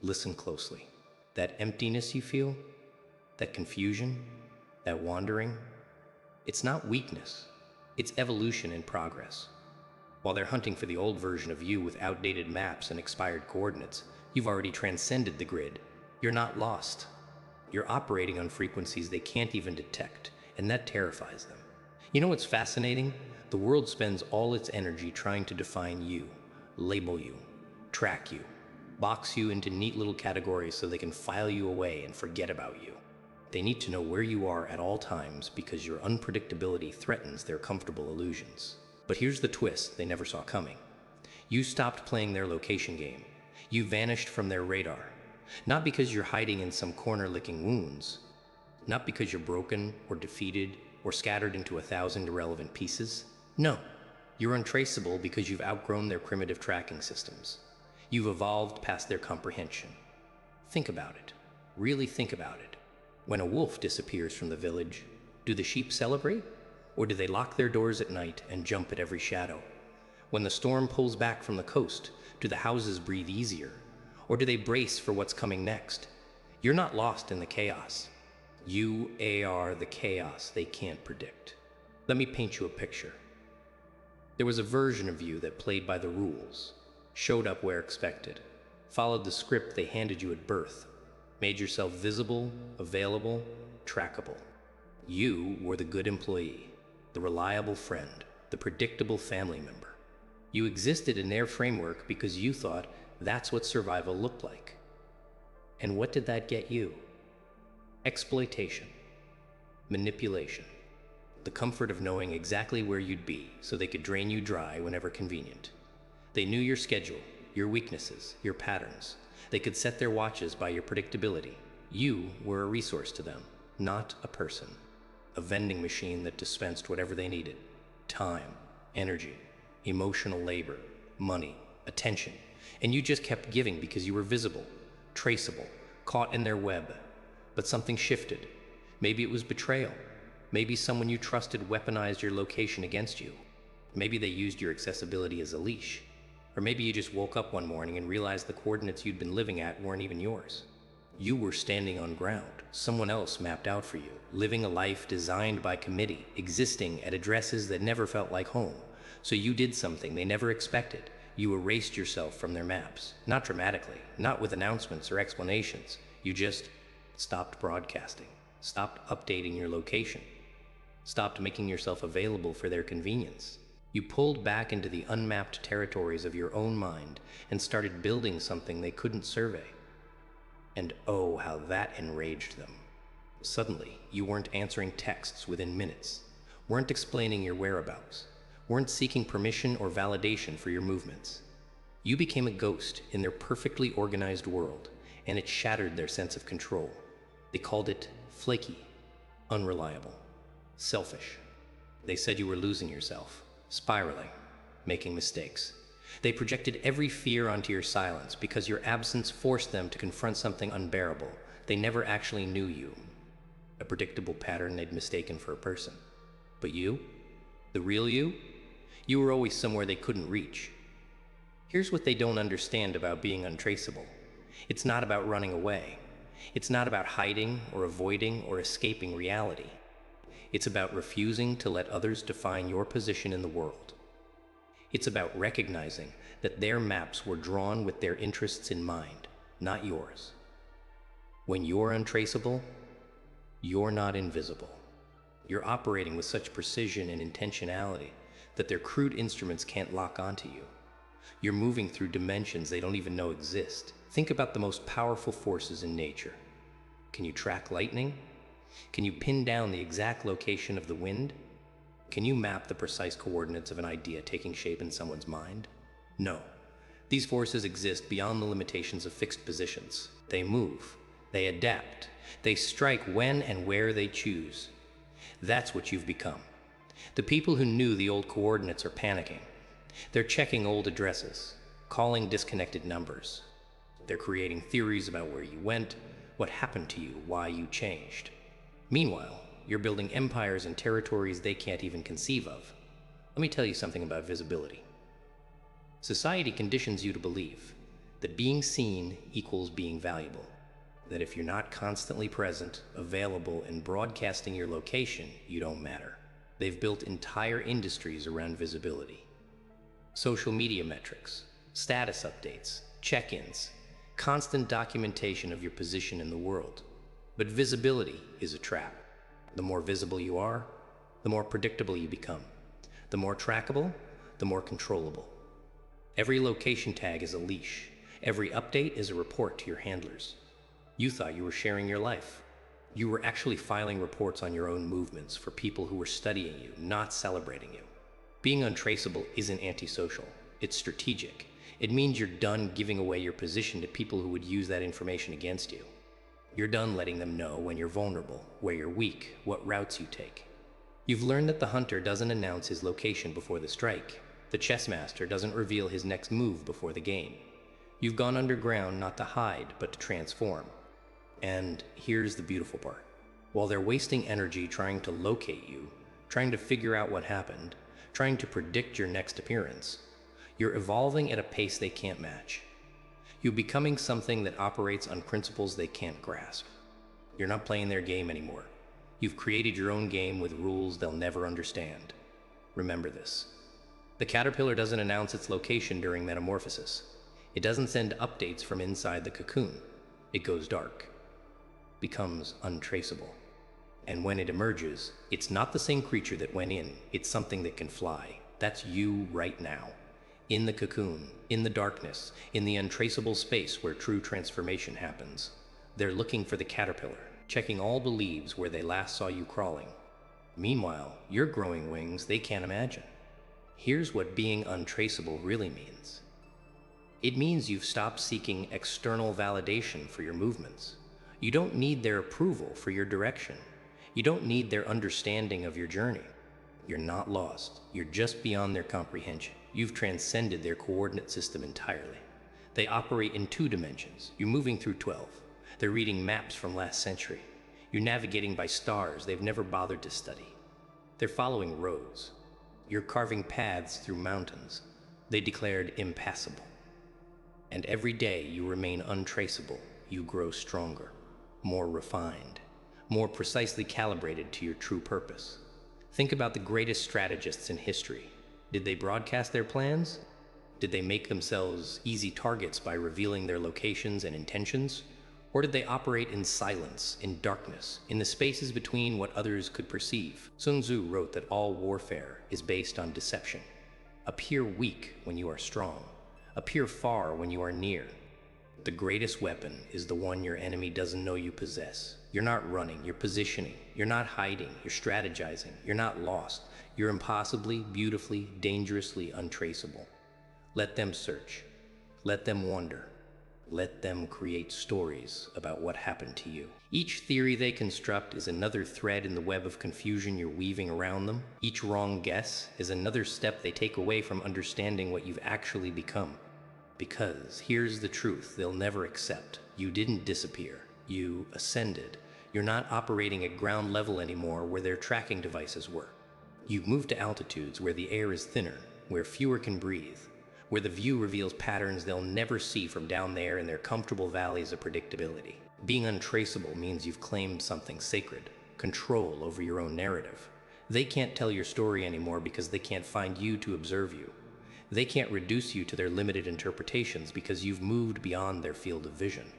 Listen closely. That emptiness you feel, that confusion, that wandering, it's not weakness, it's evolution in progress. While they're hunting for the old version of you with outdated maps and expired coordinates, you've already transcended the grid. You're not lost. You're operating on frequencies they can't even detect, and that terrifies them. You know what's fascinating? The world spends all its energy trying to define you, label you, track you, box you into neat little categories so they can file you away and forget about you. They need to know where you are at all times because your unpredictability threatens their comfortable illusions. But here's the twist they never saw coming. You stopped playing their location game. You vanished from their radar. Not because you're hiding in some corner licking wounds. Not because you're broken or defeated or scattered into 1,000 irrelevant pieces. No, you're untraceable because you've outgrown their primitive tracking systems. You've evolved past their comprehension. Think about it. Really think about it. When a wolf disappears from the village, do the sheep celebrate? Or do they lock their doors at night and jump at every shadow? When the storm pulls back from the coast, do the houses breathe easier? Or do they brace for what's coming next? You're not lost in the chaos. You are the chaos they can't predict. Let me paint you a picture. There was a version of you that played by the rules, showed up where expected, followed the script they handed you at birth, made yourself visible, available, trackable. You were the good employee, the reliable friend, the predictable family member. You existed in their framework because you thought that's what survival looked like. And what did that get you? Exploitation, manipulation, the comfort of knowing exactly where you'd be so they could drain you dry whenever convenient. They knew your schedule, your weaknesses, your patterns. They could set their watches by your predictability. You were a resource to them, not a person. A vending machine that dispensed whatever they needed. Time, energy, emotional labor, money, attention. And you just kept giving because you were visible, traceable, caught in their web. But something shifted. Maybe it was betrayal. Maybe someone you trusted weaponized your location against you. Maybe they used your accessibility as a leash. Or maybe you just woke up one morning and realized the coordinates you'd been living at weren't even yours. You were standing on ground, someone else mapped out for you, living a life designed by committee, existing at addresses that never felt like home. So you did something they never expected. You erased yourself from their maps. Not dramatically, not with announcements or explanations. You just stopped broadcasting, stopped updating your location, stopped making yourself available for their convenience. You pulled back into the unmapped territories of your own mind and started building something they couldn't survey. And oh, how that enraged them. Suddenly, you weren't answering texts within minutes, weren't explaining your whereabouts, weren't seeking permission or validation for your movements. You became a ghost in their perfectly organized world, and it shattered their sense of control. They called it flaky, unreliable, selfish. They said you were losing yourself, spiraling, making mistakes. They projected every fear onto your silence because your absence forced them to confront something unbearable. They never actually knew you, a predictable pattern they'd mistaken for a person. But you, the real you were always somewhere they couldn't reach. Here's what they don't understand about being untraceable. It's not about running away. It's not about hiding or avoiding or escaping reality. It's about refusing to let others define your position in the world. It's about recognizing that their maps were drawn with their interests in mind, not yours. When you're untraceable, you're not invisible. You're operating with such precision and intentionality that their crude instruments can't lock onto you. You're moving through dimensions they don't even know exist. Think about the most powerful forces in nature. Can you track lightning? Can you pin down the exact location of the wind? Can you map the precise coordinates of an idea taking shape in someone's mind? No. These forces exist beyond the limitations of fixed positions. They move. They adapt. They strike when and where they choose. That's what you've become. The people who knew the old coordinates are panicking. They're checking old addresses, calling disconnected numbers. They're creating theories about where you went, what happened to you, why you changed. Meanwhile, you're building empires in territories they can't even conceive of. Let me tell you something about visibility. Society conditions you to believe that being seen equals being valuable, that if you're not constantly present, available, and broadcasting your location, you don't matter. They've built entire industries around visibility. Social media metrics, status updates, check-ins, constant documentation of your position in the world. But visibility is a trap. The more visible you are, the more predictable you become. The more trackable, the more controllable. Every location tag is a leash. Every update is a report to your handlers. You thought you were sharing your life. You were actually filing reports on your own movements for people who were studying you, not celebrating you. Being untraceable isn't antisocial. It's strategic. It means you're done giving away your position to people who would use that information against you. You're done letting them know when you're vulnerable, where you're weak, what routes you take. You've learned that the hunter doesn't announce his location before the strike. The chess master doesn't reveal his next move before the game. You've gone underground not to hide, but to transform. And here's the beautiful part. While they're wasting energy trying to locate you, trying to figure out what happened, trying to predict your next appearance, you're evolving at a pace they can't match. You're becoming something that operates on principles they can't grasp. You're not playing their game anymore. You've created your own game with rules they'll never understand. Remember this. The caterpillar doesn't announce its location during metamorphosis. It doesn't send updates from inside the cocoon. It goes dark, becomes untraceable. And when it emerges, it's not the same creature that went in. It's something that can fly. That's you right now. In the cocoon, in the darkness, in the untraceable space where true transformation happens. They're looking for the caterpillar, checking all the leaves where they last saw you crawling. Meanwhile, you're growing wings they can't imagine. Here's what being untraceable really means. It means you've stopped seeking external validation for your movements. You don't need their approval for your direction. You don't need their understanding of your journey. You're not lost. You're just beyond their comprehension. You've transcended their coordinate system entirely. They operate in 2 dimensions. You're moving through 12. They're reading maps from last century. You're navigating by stars they've never bothered to study. They're following roads. You're carving paths through mountains they declared impassable. And every day you remain untraceable, you grow stronger, more refined, more precisely calibrated to your true purpose. Think about the greatest strategists in history. Did they broadcast their plans? Did they make themselves easy targets by revealing their locations and intentions? Or did they operate in silence, in darkness, in the spaces between what others could perceive? Sun Tzu wrote that all warfare is based on deception. Appear weak when you are strong. Appear far when you are near. The greatest weapon is the one your enemy doesn't know you possess. You're not running, you're positioning. You're not hiding, you're strategizing. You're not lost. You're impossibly, beautifully, dangerously untraceable. Let them search. Let them wonder. Let them create stories about what happened to you. Each theory they construct is another thread in the web of confusion you're weaving around them. Each wrong guess is another step they take away from understanding what you've actually become. Because here's the truth they'll never accept. You didn't disappear. You ascended. You're not operating at ground level anymore where their tracking devices were. You've moved to altitudes where the air is thinner, where fewer can breathe, where the view reveals patterns they'll never see from down there in their comfortable valleys of predictability. Being untraceable means you've claimed something sacred, control over your own narrative. They can't tell your story anymore because they can't find you to observe you. They can't reduce you to their limited interpretations because you've moved beyond their field of vision.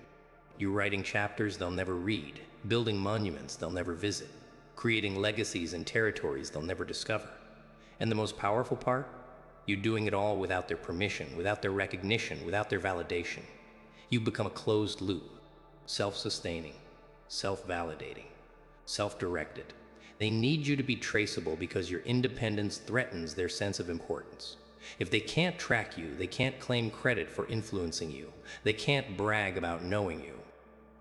You're writing chapters they'll never read, building monuments they'll never visit, creating legacies and territories they'll never discover. And the most powerful part? You're doing it all without their permission, without their recognition, without their validation. You've become a closed loop, self-sustaining, self-validating, self-directed. They need you to be traceable because your independence threatens their sense of importance. If they can't track you, they can't claim credit for influencing you. They can't brag about knowing you.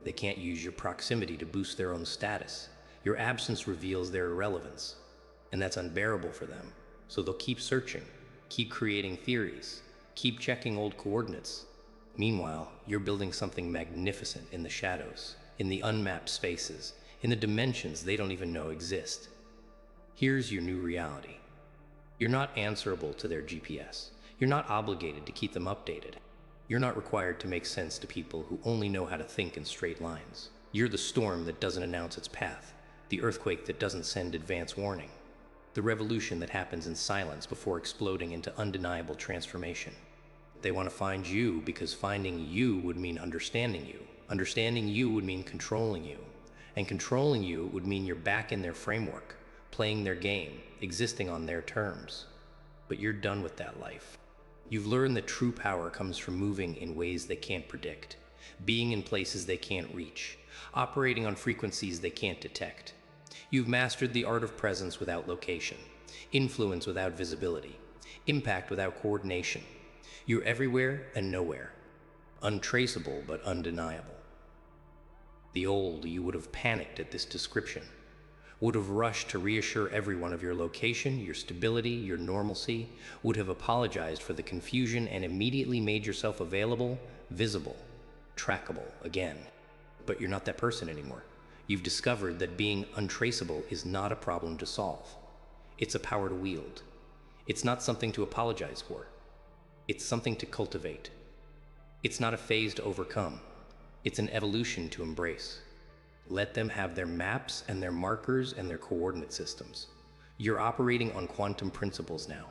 They can't use your proximity to boost their own status. Your absence reveals their irrelevance, and that's unbearable for them. So they'll keep searching, keep creating theories, keep checking old coordinates. Meanwhile, you're building something magnificent in the shadows, in the unmapped spaces, in the dimensions they don't even know exist. Here's your new reality. You're not answerable to their GPS. You're not obligated to keep them updated. You're not required to make sense to people who only know how to think in straight lines. You're the storm that doesn't announce its path, the earthquake that doesn't send advance warning, the revolution that happens in silence before exploding into undeniable transformation. They want to find you because finding you would mean understanding you. Understanding you would mean controlling you. And controlling you would mean you're back in their framework, playing their game, existing on their terms. But you're done with that life. You've learned that true power comes from moving in ways they can't predict, being in places they can't reach, operating on frequencies they can't detect. You've mastered the art of presence without location, influence without visibility, impact without coordination. You're everywhere and nowhere, untraceable but undeniable. The old you would have panicked at this description, would have rushed to reassure everyone of your location, your stability, your normalcy, would have apologized for the confusion and immediately made yourself available, visible, trackable again. But you're not that person anymore. You've discovered that being untraceable is not a problem to solve. It's a power to wield. It's not something to apologize for. It's something to cultivate. It's not a phase to overcome. It's an evolution to embrace. Let them have their maps and their markers and their coordinate systems. You're operating on quantum principles now,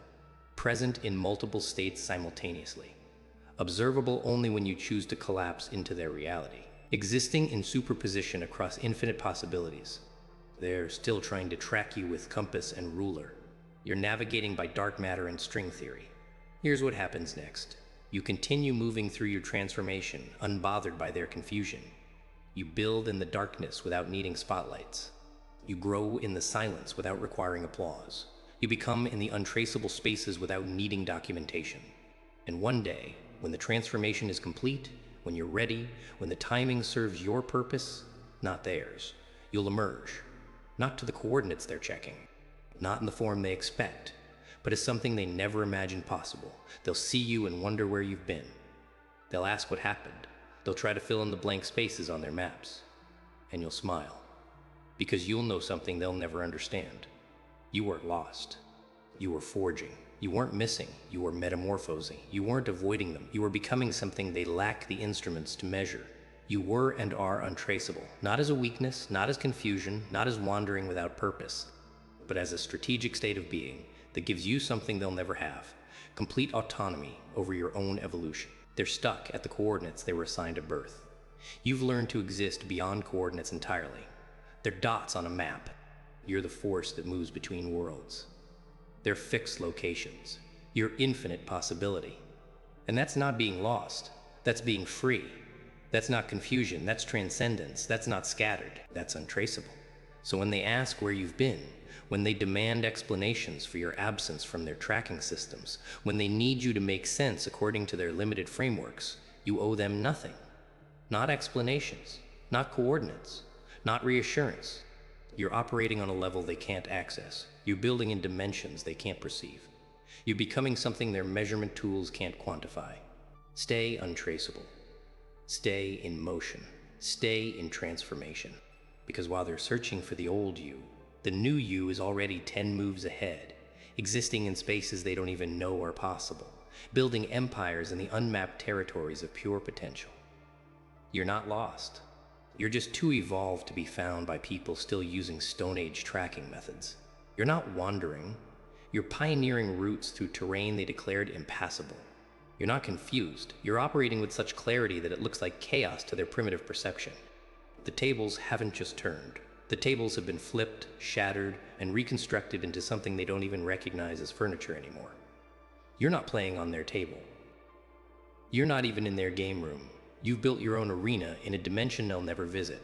present in multiple states simultaneously, observable only when you choose to collapse into their reality, existing in superposition across infinite possibilities. They're still trying to track you with compass and ruler. You're navigating by dark matter and string theory. Here's what happens next. You continue moving through your transformation, unbothered by their confusion. You build in the darkness without needing spotlights. You grow in the silence without requiring applause. You become in the untraceable spaces without needing documentation. And one day, when the transformation is complete, when you're ready, when the timing serves your purpose, not theirs, you'll emerge, not to the coordinates they're checking, not in the form they expect, but as something they never imagined possible. They'll see you and wonder where you've been. They'll ask what happened. They'll try to fill in the blank spaces on their maps. And you'll smile, because you'll know something they'll never understand. You weren't lost. You were forging. You weren't missing. You were metamorphosing. You weren't avoiding them. You were becoming something they lack the instruments to measure. You were and are untraceable, not as a weakness, not as confusion, not as wandering without purpose, but as a strategic state of being that gives you something they'll never have, complete autonomy over your own evolution. They're stuck at the coordinates they were assigned at birth. You've learned to exist beyond coordinates entirely. They're dots on a map. You're the force that moves between worlds. They're fixed locations. You're infinite possibility. And that's not being lost. That's being free. That's not confusion. That's transcendence. That's not scattered. That's untraceable. So when they ask where you've been, when they demand explanations for your absence from their tracking systems, when they need you to make sense according to their limited frameworks, you owe them nothing. Not explanations, not coordinates, not reassurance. You're operating on a level they can't access. You're building in dimensions they can't perceive. You're becoming something their measurement tools can't quantify. Stay untraceable. Stay in motion. Stay in transformation. Because while they're searching for the old you, the new you is already 10 moves ahead, existing in spaces they don't even know are possible, building empires in the unmapped territories of pure potential. You're not lost. You're just too evolved to be found by people still using Stone Age tracking methods. You're not wandering. You're pioneering routes through terrain they declared impassable. You're not confused. You're operating with such clarity that it looks like chaos to their primitive perception. The tables haven't just turned. The tables have been flipped, shattered, and reconstructed into something they don't even recognize as furniture anymore. You're not playing on their table. You're not even in their game room. You've built your own arena in a dimension they'll never visit.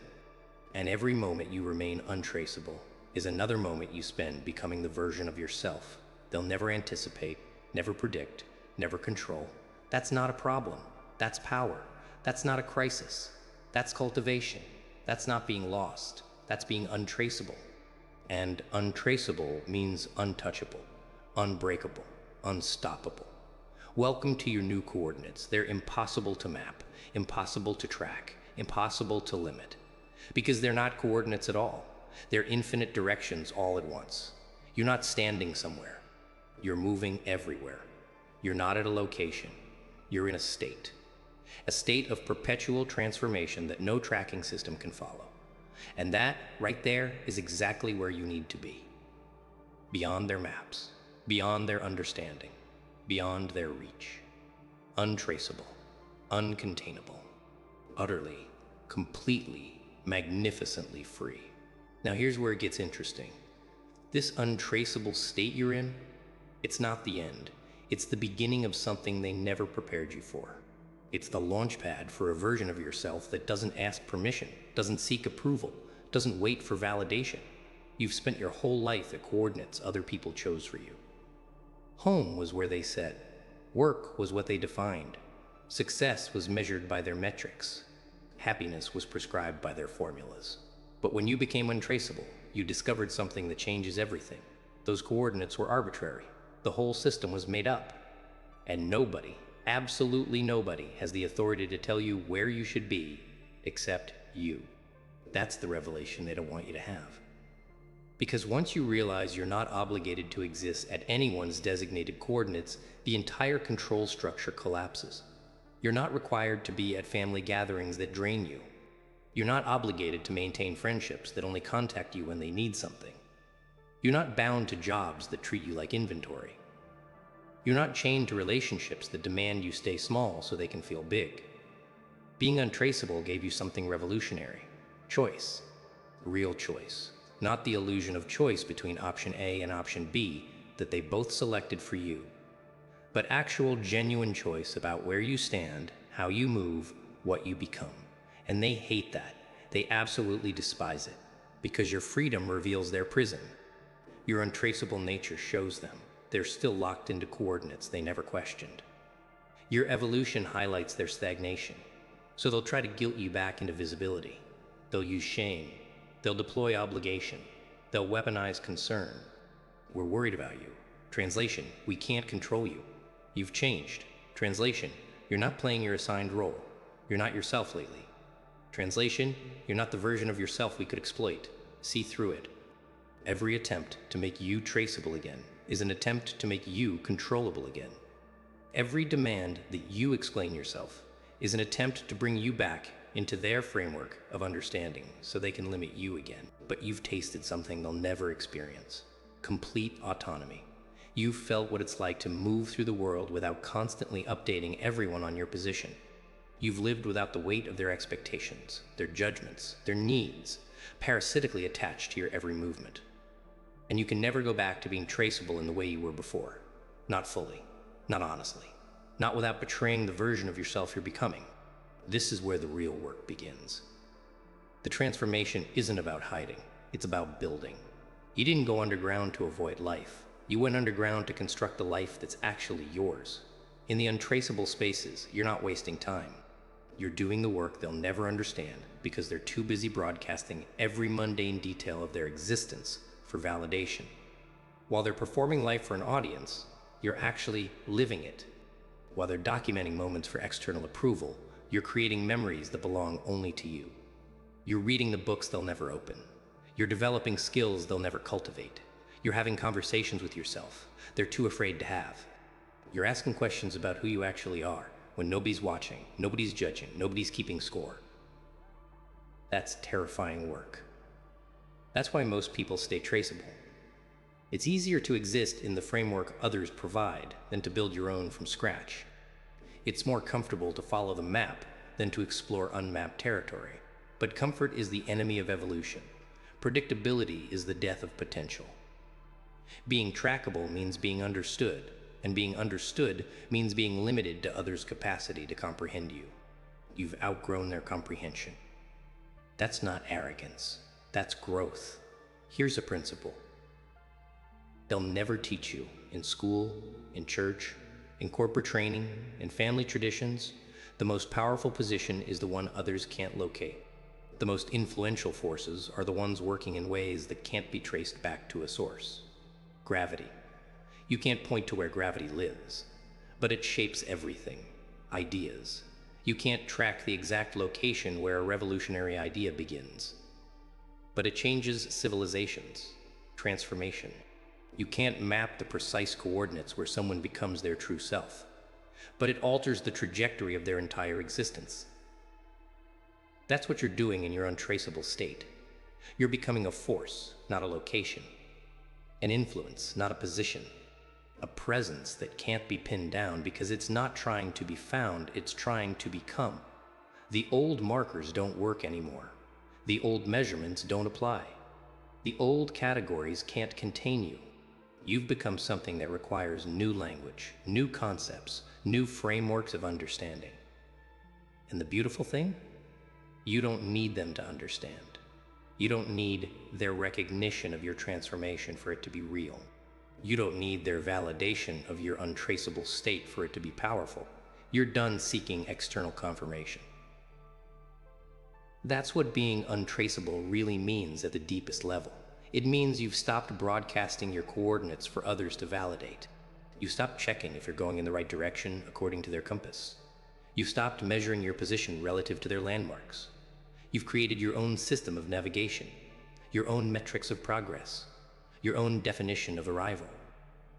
And every moment you remain untraceable is another moment you spend becoming the version of yourself they'll never anticipate, never predict, never control. That's not a problem. That's power. That's not a crisis. That's cultivation. That's not being lost. That's being untraceable. And untraceable means untouchable, unbreakable, unstoppable. Welcome to your new coordinates. They're impossible to map, impossible to track, impossible to limit. Because they're not coordinates at all. They're infinite directions all at once. You're not standing somewhere. You're moving everywhere. You're not at a location. You're in a state. a state of perpetual transformation that no tracking system can follow. And that, right there, is exactly where you need to be. Beyond their maps, beyond their understanding, beyond their reach. Untraceable, uncontainable, utterly, completely, magnificently free. Now here's where it gets interesting. This untraceable state you're in, it's not the end. It's the beginning of something they never prepared you for. It's the launch pad for a version of yourself that doesn't ask permission, doesn't seek approval, doesn't wait for validation. You've spent your whole life at coordinates other people chose for you. Home was where they set. Work was what they defined. Success was measured by their metrics. Happiness was prescribed by their formulas. But when you became untraceable, you discovered something that changes everything. Those coordinates were arbitrary. The whole system was made up. And nobody, absolutely nobody, has the authority to tell you where you should be except you. That's the revelation they don't want you to have. Because once you realize you're not obligated to exist at anyone's designated coordinates, the entire control structure collapses. You're not required to be at family gatherings that drain you. You're not obligated to maintain friendships that only contact you when they need something. You're not bound to jobs that treat you like inventory. You're not chained to relationships that demand you stay small so they can feel big. Being untraceable gave you something revolutionary. Choice. Real choice. Not the illusion of choice between option A and option B that they both selected for you, but actual genuine choice about where you stand, how you move, what you become. And they hate that. They absolutely despise it, because your freedom reveals their prison. Your untraceable nature shows them they're still locked into coordinates they never questioned. Your evolution highlights their stagnation, so they'll try to guilt you back into visibility. They'll use shame. They'll deploy obligation. They'll weaponize concern. We're worried about you. Translation, we can't control you. You've changed. Translation, you're not playing your assigned role. You're not yourself lately. Translation, you're not the version of yourself we could exploit. See through it. Every attempt to make you traceable again is an attempt to make you controllable again. Every demand that you explain yourself is an attempt to bring you back into their framework of understanding so they can limit you again. But you've tasted something they'll never experience. Complete autonomy. You've felt what it's like to move through the world without constantly updating everyone on your position. You've lived without the weight of their expectations, their judgments, their needs, parasitically attached to your every movement. And you can never go back to being traceable in the way you were before. Not fully, not honestly, not without betraying the version of yourself you're becoming. This is where the real work begins. The transformation isn't about hiding, it's about building. You didn't go underground to avoid life. You went underground to construct a life that's actually yours. In the untraceable spaces, you're not wasting time. You're doing the work they'll never understand because they're too busy broadcasting every mundane detail of their existence for validation. While they're performing life for an audience, you're actually living it. While they're documenting moments for external approval, you're creating memories that belong only to you. You're reading the books they'll never open. You're developing skills they'll never cultivate. You're having conversations with yourself they're too afraid to have. You're asking questions about who you actually are when nobody's watching, nobody's judging, nobody's keeping score. That's terrifying work. That's why most people stay traceable. It's easier to exist in the framework others provide than to build your own from scratch. It's more comfortable to follow the map than to explore unmapped territory. But comfort is the enemy of evolution. Predictability is the death of potential. Being trackable means being understood, and being understood means being limited to others' capacity to comprehend you. You've outgrown their comprehension. That's not arrogance. That's growth. Here's a principle. They'll never teach you in school, in church, in corporate training, in family traditions. The most powerful position is the one others can't locate. The most influential forces are the ones working in ways that can't be traced back to a source. Gravity. You can't point to where gravity lives, but it shapes everything. Ideas. You can't track the exact location where a revolutionary idea begins, but it changes civilizations. Transformation. You can't map the precise coordinates where someone becomes their true self, but it alters the trajectory of their entire existence. That's what you're doing in your untraceable state. You're becoming a force, not a location. An influence, not a position. A presence that can't be pinned down because it's not trying to be found, it's trying to become. The old markers don't work anymore. The old measurements don't apply. The old categories can't contain you. You've become something that requires new language, new concepts, new frameworks of understanding. And the beautiful thing? You don't need them to understand. You don't need their recognition of your transformation for it to be real. You don't need their validation of your untraceable state for it to be powerful. You're done seeking external confirmation. That's what being untraceable really means at the deepest level. It means you've stopped broadcasting your coordinates for others to validate. You stopped checking if you're going in the right direction according to their compass. You've stopped measuring your position relative to their landmarks. You've created your own system of navigation, your own metrics of progress, your own definition of arrival.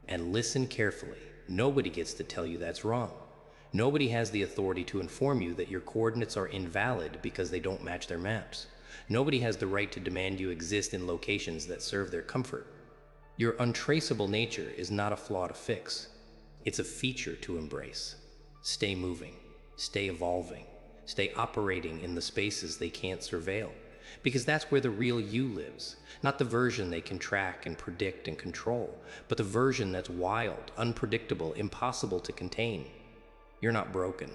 And listen carefully. Nobody gets to tell you that's wrong. Nobody has the authority to inform you that your coordinates are invalid because they don't match their maps. Nobody has the right to demand you exist in locations that serve their comfort. Your untraceable nature is not a flaw to fix. It's a feature to embrace. Stay moving, stay evolving, stay operating in the spaces they can't surveil. Because that's where the real you lives. Not the version they can track and predict and control, but the version that's wild, unpredictable, impossible to contain. You're not broken.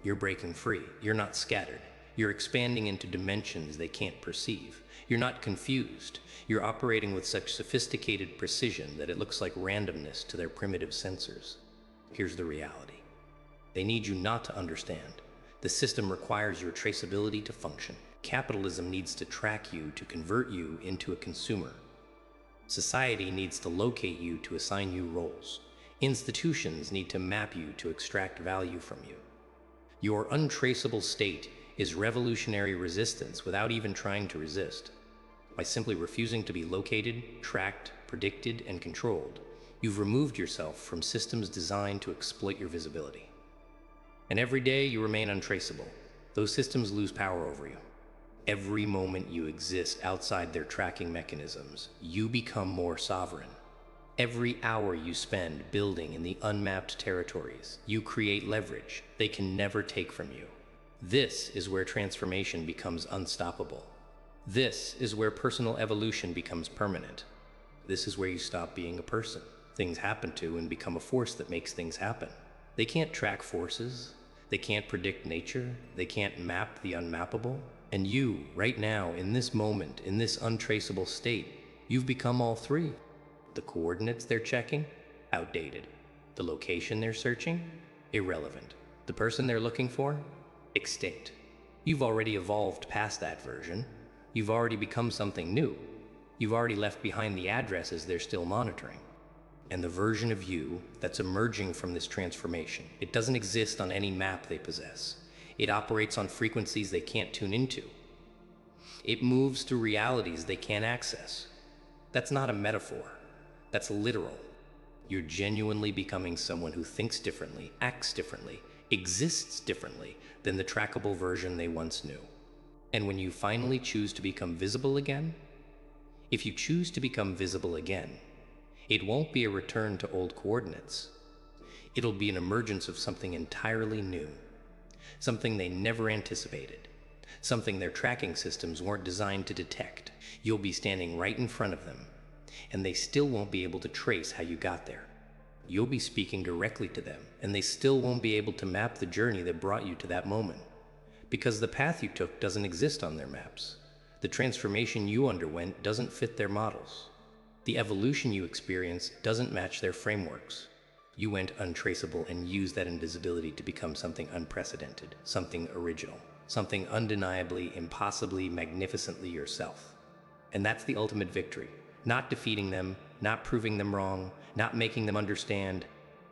You're breaking free. You're not scattered. You're expanding into dimensions they can't perceive. You're not confused. You're operating with such sophisticated precision that it looks like randomness to their primitive sensors. Here's the reality. They need you not to understand. The system requires your traceability to function. Capitalism needs to track you to convert you into a consumer. Society needs to locate you to assign you roles. Institutions need to map you to extract value from you. Your untraceable state is revolutionary resistance without even trying to resist. By simply refusing to be located, tracked, predicted, and controlled, you've removed yourself from systems designed to exploit your visibility. And every day you remain untraceable. Those systems lose power over you. Every moment you exist outside their tracking mechanisms, you become more sovereign. Every hour you spend building in the unmapped territories, you create leverage they can never take from you. This is where transformation becomes unstoppable. This is where personal evolution becomes permanent. This is where you stop being a person things happen to and become a force that makes things happen. They can't track forces. They can't predict nature. They can't map the unmappable. And you, right now, in this moment, in this untraceable state, you've become all three. The coordinates they're checking? Outdated. The location they're searching? Irrelevant. The person they're looking for? Extinct. You've already evolved past that version. You've already become something new. You've already left behind the addresses they're still monitoring. And the version of you that's emerging from this transformation, it doesn't exist on any map they possess. It operates on frequencies they can't tune into. It moves through realities they can't access. That's not a metaphor. That's literal. You're genuinely becoming someone who thinks differently, acts differently, exists differently than the trackable version they once knew. And when you finally choose to become visible again, if you choose to become visible again, it won't be a return to old coordinates. It'll be an emergence of something entirely new. Something they never anticipated. Something their tracking systems weren't designed to detect. You'll be standing right in front of them, and they still won't be able to trace how you got there. You'll be speaking directly to them, and they still won't be able to map the journey that brought you to that moment. Because the path you took doesn't exist on their maps. The transformation you underwent doesn't fit their models. The evolution you experienced doesn't match their frameworks. You went untraceable and used that invisibility to become something unprecedented, something original, something undeniably, impossibly, magnificently yourself. And that's the ultimate victory. Not defeating them, not proving them wrong, not making them understand,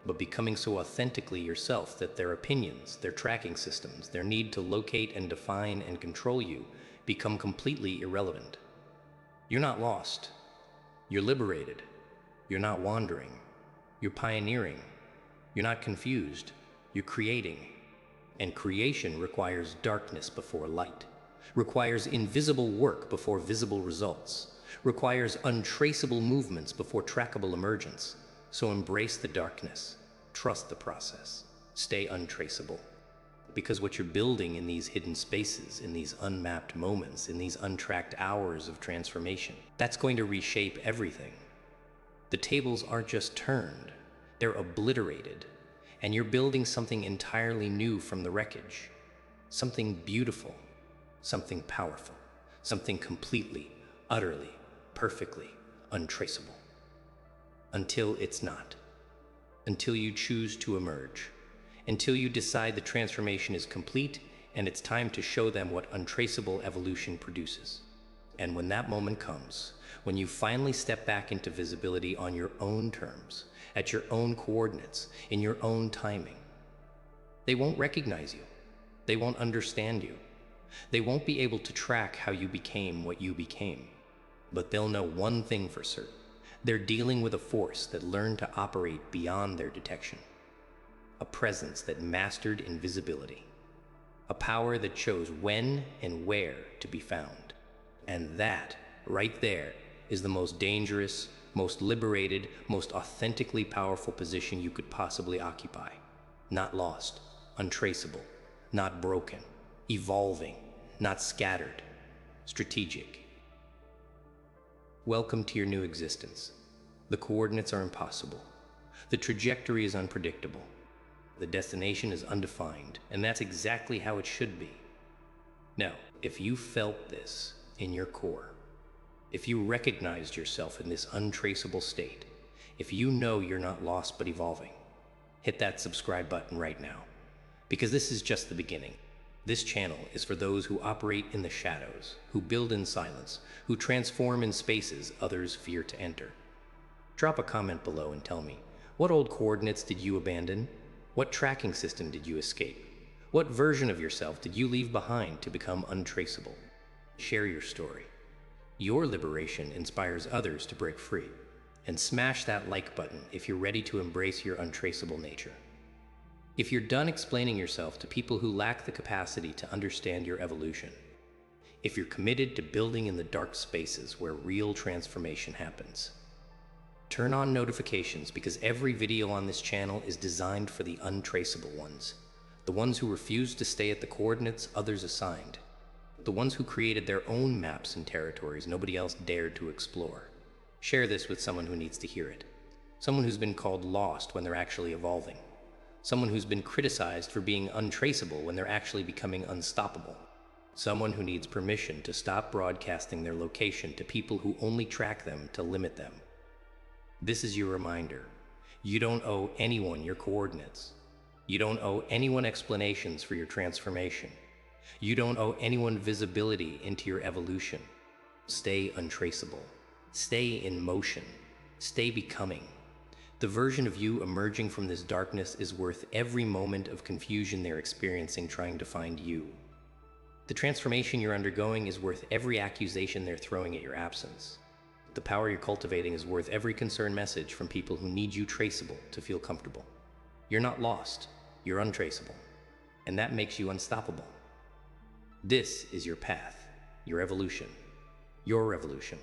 but becoming so authentically yourself that their opinions, their tracking systems, their need to locate and define and control you become completely irrelevant. You're not lost. You're liberated. You're not wandering. You're pioneering. You're not confused. You're creating, and creation requires darkness before light, requires invisible work before visible results, requires untraceable movements before trackable emergence. So embrace the darkness, trust the process, stay untraceable. Because what you're building in these hidden spaces, in these unmapped moments, in these untracked hours of transformation, that's going to reshape everything. The tables aren't just turned, they're obliterated, and you're building something entirely new from the wreckage. Something beautiful, something powerful, something completely, utterly, perfectly untraceable. Until it's not. Until you choose to emerge. Until you decide the transformation is complete and it's time to show them what untraceable evolution produces. And when that moment comes, when you finally step back into visibility on your own terms, at your own coordinates, in your own timing, they won't recognize you. They won't understand you. They won't be able to track how you became what you became. But they'll know one thing for certain. They're dealing with a force that learned to operate beyond their detection. A presence that mastered invisibility. A power that chose when and where to be found. And that, right there, is the most dangerous, most liberated, most authentically powerful position you could possibly occupy. Not lost, untraceable, not broken, evolving, not scattered, strategic. Welcome to your new existence. The coordinates are impossible. The trajectory is unpredictable. The destination is undefined, and that's exactly how it should be. Now, if you felt this in your core, if you recognized yourself in this untraceable state, if you know you're not lost but evolving, hit that subscribe button right now, because this is just the beginning. This channel is for those who operate in the shadows, who build in silence, who transform in spaces others fear to enter. Drop a comment below and tell me, what old coordinates did you abandon? What tracking system did you escape? What version of yourself did you leave behind to become untraceable? Share your story. Your liberation inspires others to break free. And smash that like button if you're ready to embrace your untraceable nature. If you're done explaining yourself to people who lack the capacity to understand your evolution, if you're committed to building in the dark spaces where real transformation happens, turn on notifications, because every video on this channel is designed for the untraceable ones. The ones who refuse to stay at the coordinates others assigned. The ones who created their own maps and territories nobody else dared to explore. Share this with someone who needs to hear it. Someone who's been called lost when they're actually evolving. Someone who's been criticized for being untraceable when they're actually becoming unstoppable. Someone who needs permission to stop broadcasting their location to people who only track them to limit them. This is your reminder. You don't owe anyone your coordinates. You don't owe anyone explanations for your transformation. You don't owe anyone visibility into your evolution. Stay untraceable. Stay in motion. Stay becoming. The version of you emerging from this darkness is worth every moment of confusion they're experiencing trying to find you. The transformation you're undergoing is worth every accusation they're throwing at your absence. The power you're cultivating is worth every concern message from people who need you traceable to feel comfortable. You're not lost, you're untraceable, and that makes you unstoppable. This is your path, your evolution, your revolution.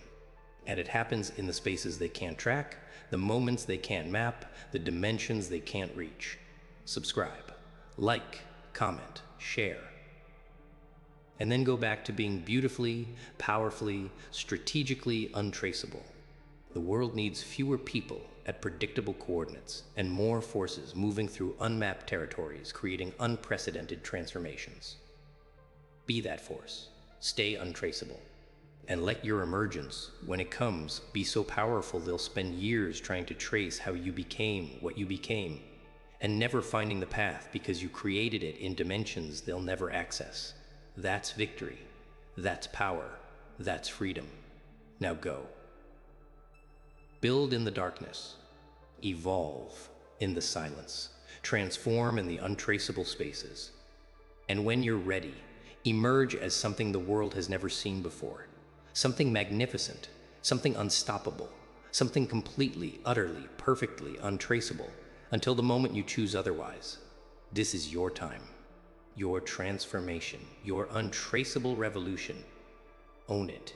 And it happens in the spaces they can't track, the moments they can't map, the dimensions they can't reach. Subscribe, like, comment, share. And then go back to being beautifully, powerfully, strategically untraceable. The world needs fewer people at predictable coordinates and more forces moving through unmapped territories, creating unprecedented transformations. Be that force. Stay untraceable. And let your emergence, when it comes, be so powerful they'll spend years trying to trace how you became what you became, and never finding the path because you created it in dimensions they'll never access. That's victory. That's power. That's freedom. Now go. Build in the darkness. Evolve in the silence. Transform in the untraceable spaces. And when you're ready, emerge as something the world has never seen before. Something magnificent. Something unstoppable. Something completely, utterly, perfectly untraceable until the moment you choose otherwise. This is your time, your transformation, your untraceable revolution. Own it.